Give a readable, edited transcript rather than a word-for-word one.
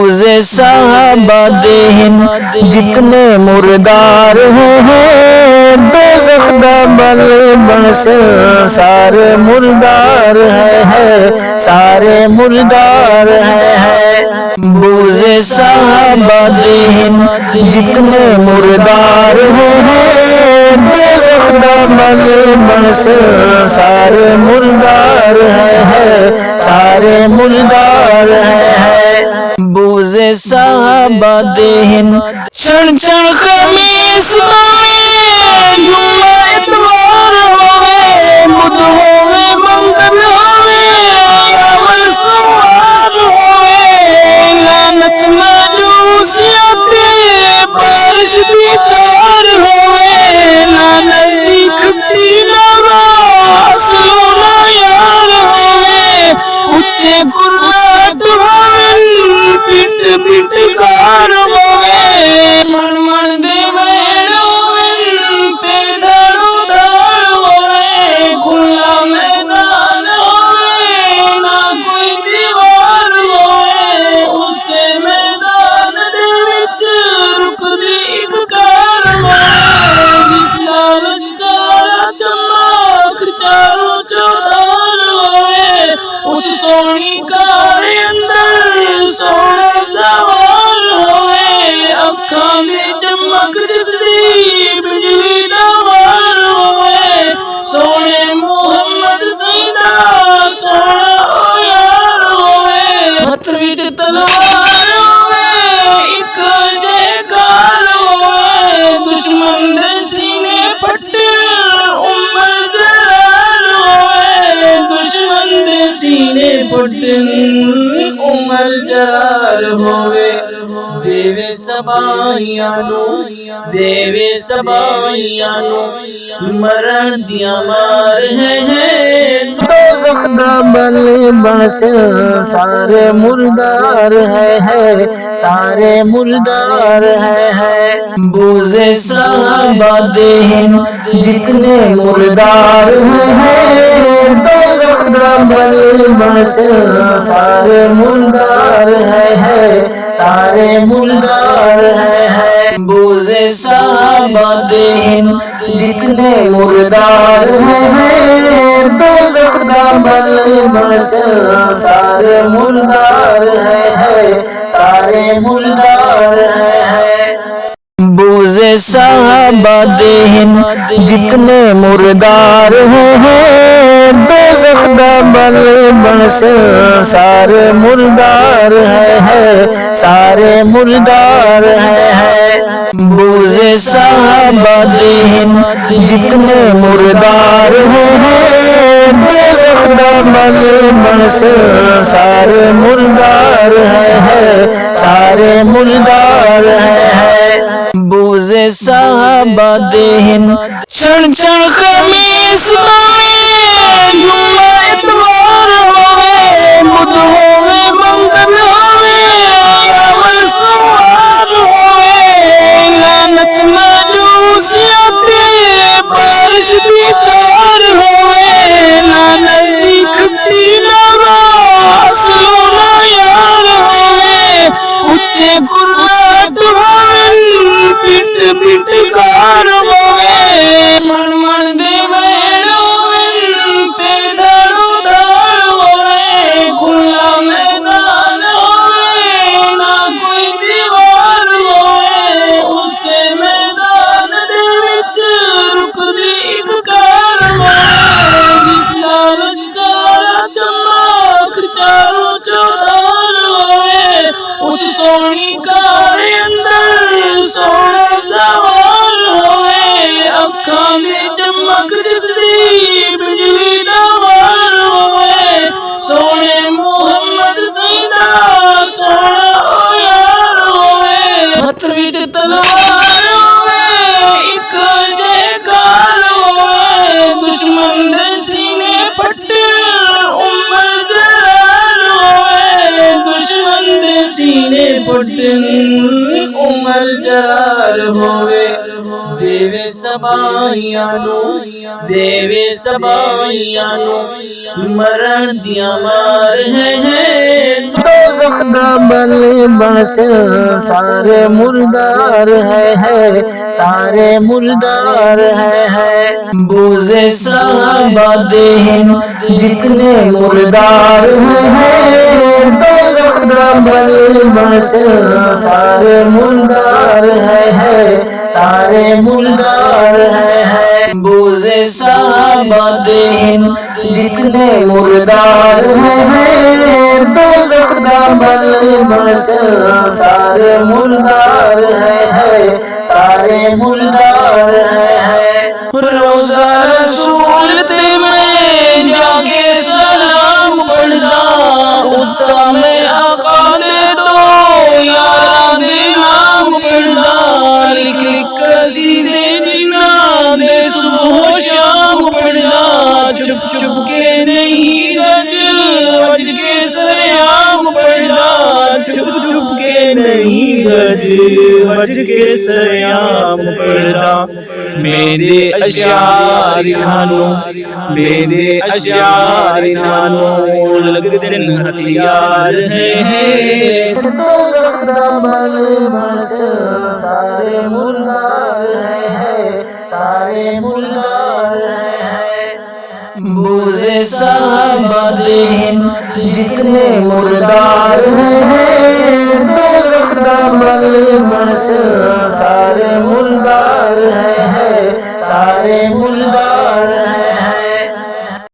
بوز صحابہ دہن جتنے مردار ہیں دوزخ دا بل بن سے سارے مردار ہے سارے مردار ہے بوز صحابہ دہن جتنے مردار ہیں دوزخ دا بل بن سے سارے مردار ہے سارے مردار ہے بوز صحابہ دہن چن چن خمیس میں جمعہ اتوار ہوئے بدھ ہوئے منگل ہوئے اول سوار ہوئے لعنت مجوسیت بارش دی کار ہوئے لعنت دی چھٹی لگا اصلونا یار ہوئے اچھے کرناٹ ہوئے پٹ پٹ کار ہوئے من من دے ویڑ ہوئے تے دھڑو دھڑ ہوئے کھلا میدان ہوئے نہ کوئی دیوار ہوئے اس میدان دے وچ رک دی ایک کار ہوئے جس نال لشکر چمک چاروں چودار ہوئے اس سونی کار اندر سونے سوار ہوئے اکھاں دی چمک جس دی بجلی دا وار ہوئے سونے محمد سیدہ سونا او یار ہوئے ہتھ وچ تلوار ہوئے ایک شکار ہوئے دشمن دے سینے پٹے عمر جلال ہوئے دشمن دے سینے پٹن عمر جلال ہوئے دیوے سبائیاں نو مرن دیا مار ہے دوزخ دا بل بن سے سارے مردار ہے سارے مردار ہے بوز صحابہ دہن جتنے مردار ہیں دوزخ دا بل بن سے سارے مردار ہے سارے مردار ہے بوز صحابہ دہن جتنے مردار ہیں دوزخ دا بل بن سے سارے مردار ہے سارے مردار ہے بوز صحابہ دہن جتنے مردار ہیں دوزخ دا بل بن سے سارے مردار ہے سارے مردار ہے بوز صحابہ دہن جتنے مردار ہیں دوزخ دا بل بن سے سارے مردار ہے سارے مردار ہے بوز صحابہ دہن چن چن خمیس میں جمعہ اتوار ہوئے بدھ ہوئے منگل ہوئے اول سوار ہوئے لعنت مجوسیت بارش دی کار ہوئے لعنت دی چھٹی لگا اصلونا یار ہوئے اچھے کرناٹ ہوئے پٹ پٹ کار ہوئے من من دے ویڑ ہوئے تے دھڑو دھڑ ہوئے کھلا میدان ہوئے نہ کوئی دیوار ہوئے اس میدان دے وچ رک دی ایک کار ہوئے جس نال لشکر چمک چاروں چودار ہوئے اس سونی کار اندر سونے سوار ہوئے اکھاں دی چمک جس دی بجلی دا وار ہوئے سونے محمد سیدہ سونا او یار ہوئے ہتھ وچ تلوار ہوئے ایک شکار ہوئے دشمن دے سینے پٹے عمر جلال ہوئے دشمن دے سینے پٹن عمر جرار ہوئے دیوے سبائیانو مرن دیا مار ہے دوزخ دا بلے بنسل سارے مردار ہے سارے مردار ہے بوزے صحابہ دہن جتنے مردار ہیں دوزخ دا بلے بنسل سارے مردار ہے سارے مردار ہے بوزے صحابہ دہن جتنے مردار ہیں دوزخ دا بلے بنسل سارے مردار ہے سارے مردار ہے روزہ رسول تے میں جا کے سلام پڑھنا اتا میں آقا دے تو یاران دے نام پڑھنا لکھ لکھ قصیدے جنا دے صبح شام پڑھنا چھپ چھپ کے نہیں گج وج کے سریام پڑھنا چھپ چھپ کے نہیں گج وج کے سریام پڑھنا میرے اشعار انہانو لگتن ہتھیار ہے دوزخ دا بلے بنسل سارے مردار ہے سارے مردار ہے بوزے صحابہ دہن جتنے مردار ہیں دوزخ دا بلے بنسل سارے مردار ہے سارے مردار